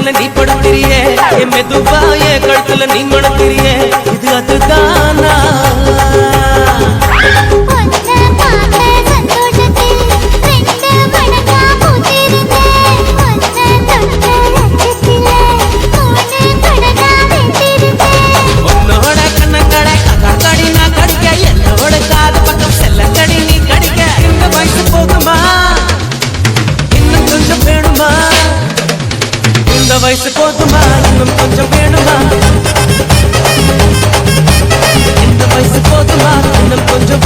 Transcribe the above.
என்ன நீ படுத்திரியே என் மெதுவா என் கழுத்துல நீ மணத்திரியே இது அதுதானா உன்னோட கண்ணங்கடை கடி நான் கடிக்க என்னோட காது பக்கம் செல்ல கடி நீ கடிக்க இந்த வயசு போகுமா இன்னும் கொஞ்சம் வேணுமா இந்த வயசு போதுமா இன்னும் கொஞ்சம் வேணுமா இந்த வயசு போதுமா இன்னும் கொஞ்சம்